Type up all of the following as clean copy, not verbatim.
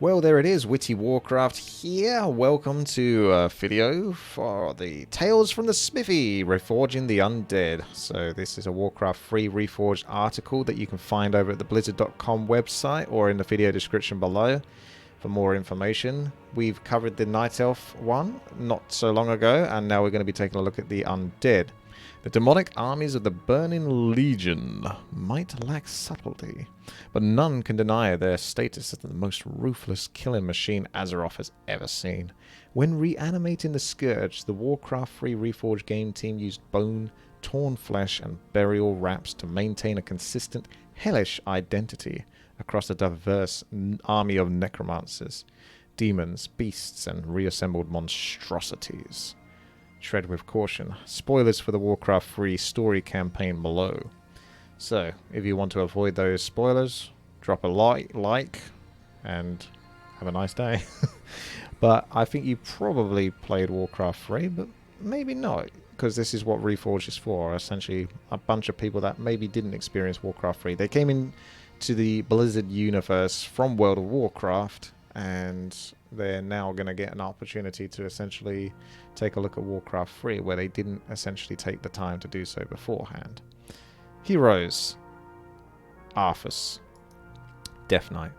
Well, there it is, WTiiWarcraft here. Welcome to a video for the Tales from the Smithy, Reforging the Undead. So this is a Warcraft free Reforged article that you can find over at the blizzard.com website or in the video description below for more information. We've covered the Night Elf one not so long ago, and now we're going to be taking a look at the Undead. The demonic armies of the Burning Legion might lack subtlety, but none can deny their status as the most ruthless killing machine Azeroth has ever seen. When reanimating the Scourge, the Warcraft-free Reforged game team used bone, torn flesh, and burial wraps to maintain a consistent, hellish identity across a diverse army of necromancers, demons, beasts, and reassembled monstrosities. Tread with caution. Spoilers for the Warcraft free story campaign below. So, if you want to avoid those spoilers, drop a like and have a nice day. But I think you probably played Warcraft 3, but maybe not, because this is what Reforged is for. Essentially, a bunch of people that maybe didn't experience Warcraft 3. They came in to the Blizzard universe from World of Warcraft, and they're now going to get an opportunity to essentially take a look at Warcraft 3, where they didn't essentially take the time to do so beforehand. Heroes. Arthas. Death Knight.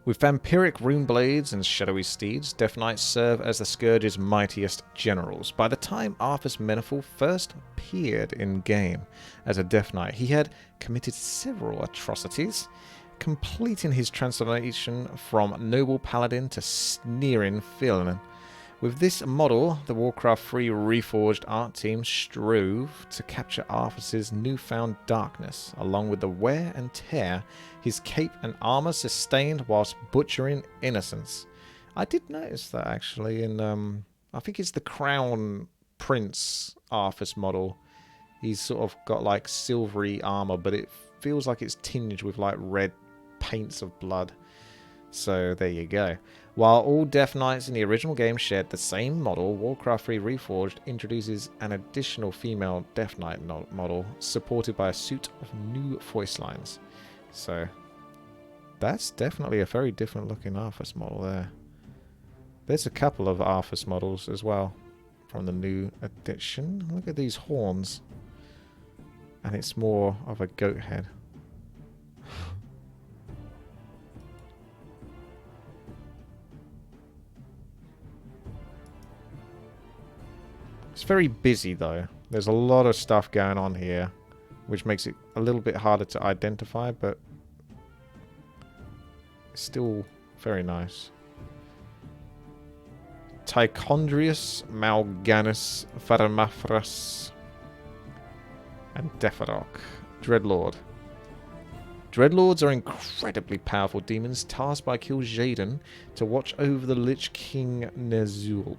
With vampiric rune blades and shadowy steeds, Death Knights serve as the Scourge's mightiest generals. By the time Arthas Menethil first appeared in-game as a Death Knight, he had committed several atrocities, completing his transformation from noble paladin to sneering villain. With this model, the Warcraft 3 Reforged art team strove to capture Arthas' newfound darkness, along with the wear and tear his cape and armor sustained whilst butchering innocence. I did notice that actually in, I think it's the Crown Prince Arthas model. He's sort of got like silvery armor, but it feels like it's tinged with like red paints of blood. So there you go. While all Death Knights in the original game shared the same model, Warcraft 3 Reforged introduces an additional female Death Knight model supported by a suite of new voice lines. So that's definitely a very different looking Arthas model there. There's a couple of Arthas models as well from the new edition. Look at these horns. And it's more of a goat head. It's very busy though. There's a lot of stuff going on here, which makes it a little bit harder to identify, but it's still very nice. Tichondrius, Mal'Ganis, Faramafras, and Defarok. Dreadlord. Dreadlords are incredibly powerful demons tasked by Kil'jaeden to watch over the Lich King Ner'zhul.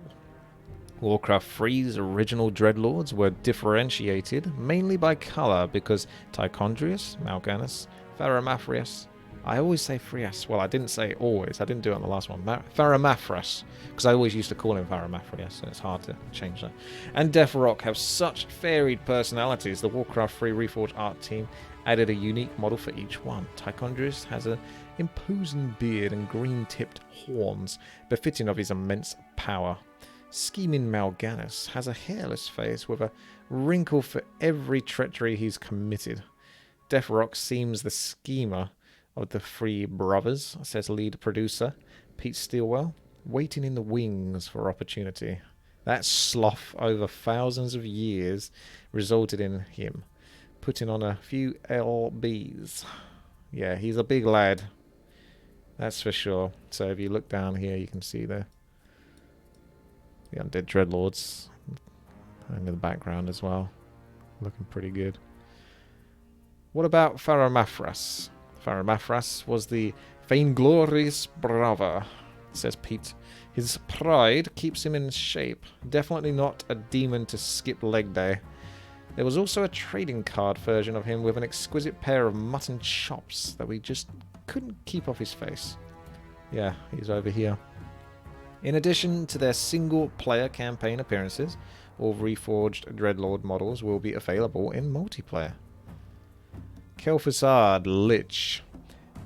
Warcraft 3's original Dreadlords were differentiated mainly by colour because Tichondrius, Mal'Ganis, Faramafras, I always say Frias, well I didn't say always, I didn't do it on the last one, Faramafras, because I always used to call him Faramafras, so it's hard to change that. And Defarok have such varied personalities, the Warcraft 3 Reforged art team added a unique model for each one. Tichondrius has an imposing beard and green-tipped horns, befitting of his immense power. Scheming Mal'Ganis has a hairless face with a wrinkle for every treachery he's committed. Defarok seems the schemer of the three brothers, says lead producer Pete Steelwell, waiting in the wings for opportunity. That sloth over thousands of years resulted in him putting on a few LBs. Yeah, he's a big lad, that's for sure. So if you look down here, you can see the Undead Dreadlords in the background as well. Looking pretty good. What about Faramafras? Faramafras was the vainglorious brother, says Pete. His pride keeps him in shape. Definitely not a demon to skip leg day. There was also a trading card version of him with an exquisite pair of mutton chops that we just couldn't keep off his face. Yeah, he's over here. In addition to their single-player campaign appearances, all Reforged Dreadlord models will be available in multiplayer. Kel'Thuzad Lich.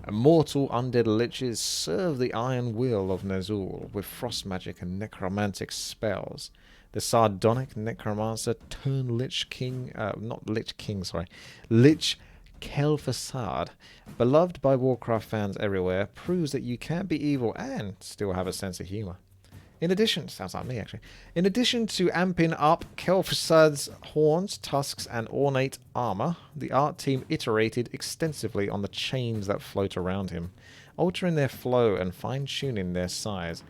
Immortal undead liches serve the iron will of Nazul with frost magic and necromantic spells. The sardonic necromancer turned Lich King, not Lich King, sorry, Lich Kel'Thuzad, beloved by Warcraft fans everywhere, proves that you can be evil and still have a sense of humor. In addition, sounds like me actually. In addition to amping up Kel'Thuzad's horns, tusks, and ornate armor, the art team iterated extensively on the chains that float around him, altering their flow and fine-tuning their size,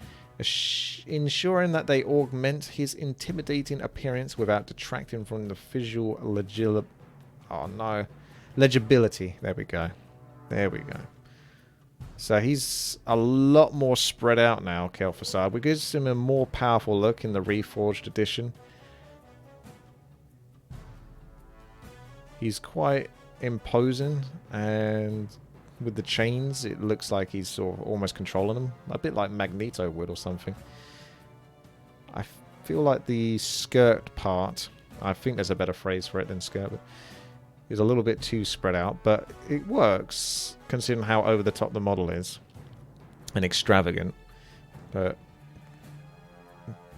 ensuring that they augment his intimidating appearance without detracting from the visual legibility. There we go. There we go. So he's a lot more spread out now, Kel'Thuzad. We gives him a more powerful look in the Reforged edition. He's quite imposing, and with the chains, it looks like he's sort of almost controlling them. A bit like Magneto would or something. I feel like the skirt part, I think there's a better phrase for it than skirt, but is a little bit too spread out, but it works considering how over the top the model is and extravagant. But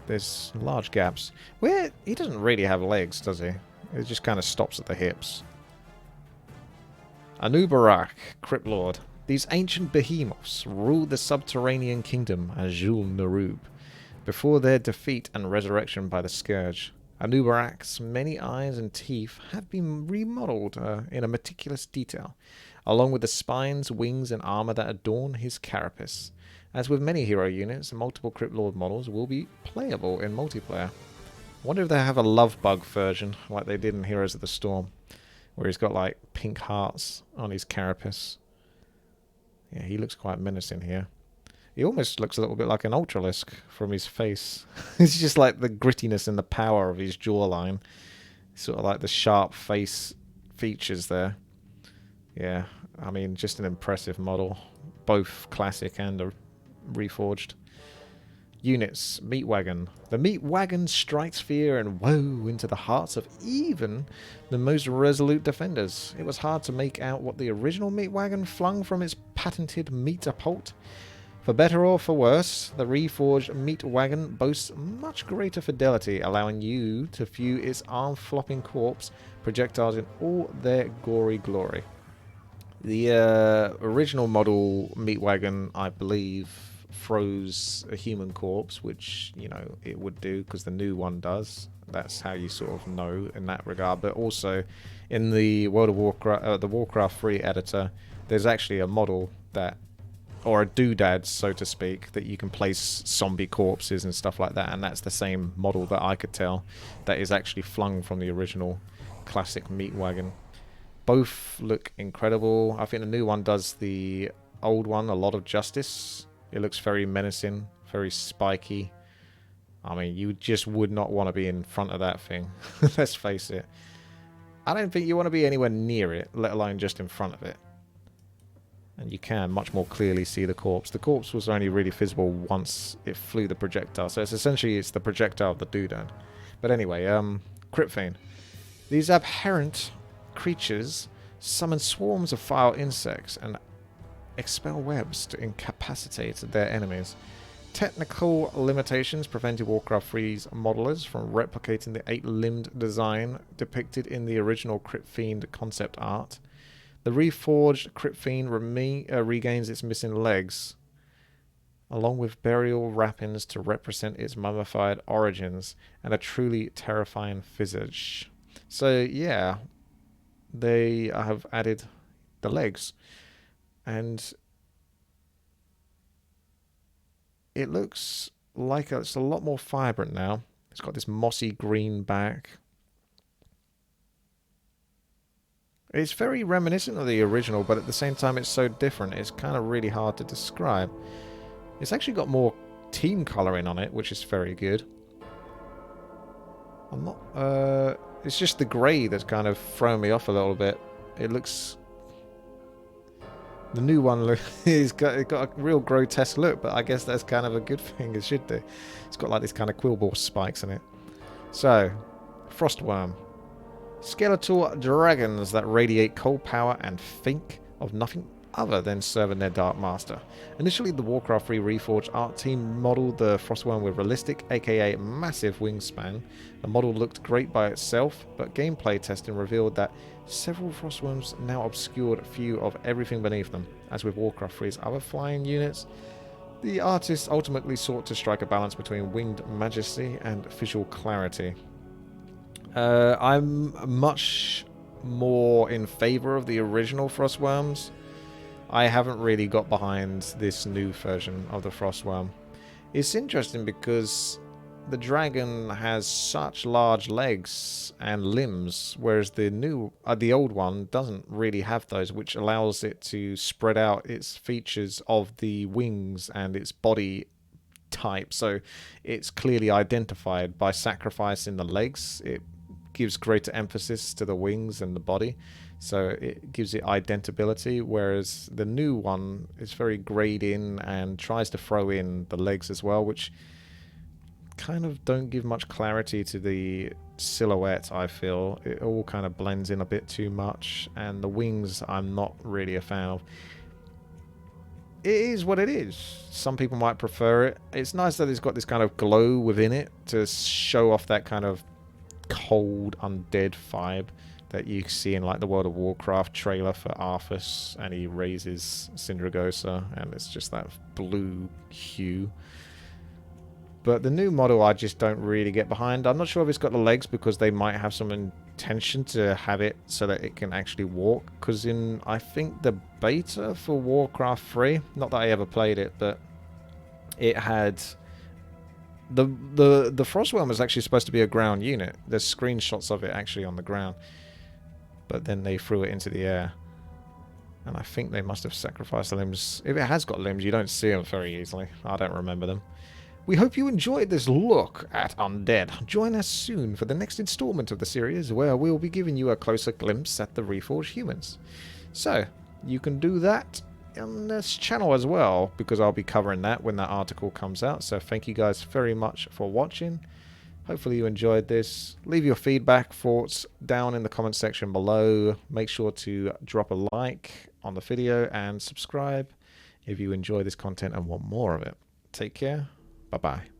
there's large gaps where he doesn't really have legs, does he? It just kind of stops at the hips. Anubarak, Crypt Lord. These ancient behemoths ruled the subterranean kingdom Azul Narub before their defeat and resurrection by the Scourge. Anubarak's many eyes and teeth have been remodeled in a meticulous detail, along with the spines, wings, and armor that adorn his carapace. As with many hero units, multiple Crypt Lord models will be playable in multiplayer. I wonder if they have a love bug version, like they did in Heroes of the Storm, where he's got like pink hearts on his carapace. Yeah, he looks quite menacing here. He almost looks a little bit like an Ultralisk from his face. It's just like the grittiness and the power of his jawline. Sort of like the sharp face features there. Yeah, I mean, just an impressive model. Both classic and reforged. Units, Meat Wagon. The Meat Wagon strikes fear and woe into the hearts of even the most resolute defenders. It was hard to make out what the original Meat Wagon flung from its patented meat-a-pult. For better or for worse, the reforged Meat Wagon boasts much greater fidelity, allowing you to view its arm-flopping corpse projectiles in all their gory glory. The original model Meat Wagon, I believe, froze a human corpse, which, you know, it would do because the new one does. That's how you sort of know in that regard. But also, in the World of Warcraft, the Warcraft 3 editor, there's actually a model that, or a doodad, so to speak, that you can place zombie corpses and stuff like that, and that's the same model that I could tell that is actually flung from the original classic Meat Wagon. Both look incredible. I think the new one does the old one a lot of justice. It looks very menacing, very spiky. I mean, you just would not want to be in front of that thing. Let's face it. I don't think you want to be anywhere near it, let alone just in front of it. And you can much more clearly see the corpse. The corpse was only really visible once it flew the projectile. So it's essentially the projectile of the doodad. But anyway, Crip Fiend. These abhorrent creatures summon swarms of foul insects and expel webs to incapacitate their enemies. Technical limitations prevented Warcraft 3's modelers from replicating the 8-limbed design depicted in the original Crip Fiend concept art. The reforged Crip Fiend regains its missing legs, along with burial wrappings to represent its mummified origins and a truly terrifying visage. So yeah, they have added the legs, and it looks like it's a lot more vibrant now. It's got this mossy green back. It's very reminiscent of the original, but at the same time it's so different, it's kind of really hard to describe. It's actually got more team colouring on it, which is very good. I'm not... it's just the grey that's kind of thrown me off a little bit. It looks... The new one it's got a real grotesque look, but I guess that's kind of a good thing. It should do. It's got like this kind of quillball spikes in it. So, Frostworm. Skeletal dragons that radiate cold power and think of nothing other than serving their Dark Master. Initially, the Warcraft 3 Reforged art team modelled the Frostworm with realistic, aka massive wingspan. The model looked great by itself, but gameplay testing revealed that several Frostworms now obscured a few of everything beneath them. As with Warcraft 3's other flying units, the artist ultimately sought to strike a balance between winged majesty and visual clarity. I'm much more in favour of the original Frostworms. I haven't really got behind this new version of the Frostworm. It's interesting because the dragon has such large legs and limbs, whereas the old one doesn't really have those, which allows it to spread out its features of the wings and its body type. So it's clearly identified by sacrificing the legs. It gives greater emphasis to the wings and the body, so it gives it identitability, whereas the new one is very grayed in and tries to throw in the legs as well, which kind of don't give much clarity to the silhouette. I feel it all kind of blends in a bit too much, and the wings I'm not really a fan of. It is what it is. Some people might prefer it. It's nice that it's got this kind of glow within it to show off that kind of cold undead vibe that you see in like the World of Warcraft trailer for Arthas, and he raises Sindragosa and it's just that blue hue. But the new model I just don't really get behind. I'm not sure if it's got the legs because they might have some intention to have it so that it can actually walk, because in I think the beta for Warcraft 3, not that I ever played it, but it had the Frostworm was actually supposed to be a ground unit. There's screenshots of it actually on the ground, but then they threw it into the air, and I think they must have sacrificed the limbs. If it has got limbs, you don't see them very easily. I don't remember them. We hope you enjoyed this look at Undead. Join us soon for the next installment of the series, where we'll be giving you a closer glimpse at the Reforged humans. So, you can do that on this channel as well, because I'll be covering that when that article comes out. So thank you guys very much for watching. Hopefully you enjoyed this. Leave your feedback, thoughts down in the comment section below. Make sure to drop a like on the video and subscribe if you enjoy this content and want more of it. Take care. Bye-bye.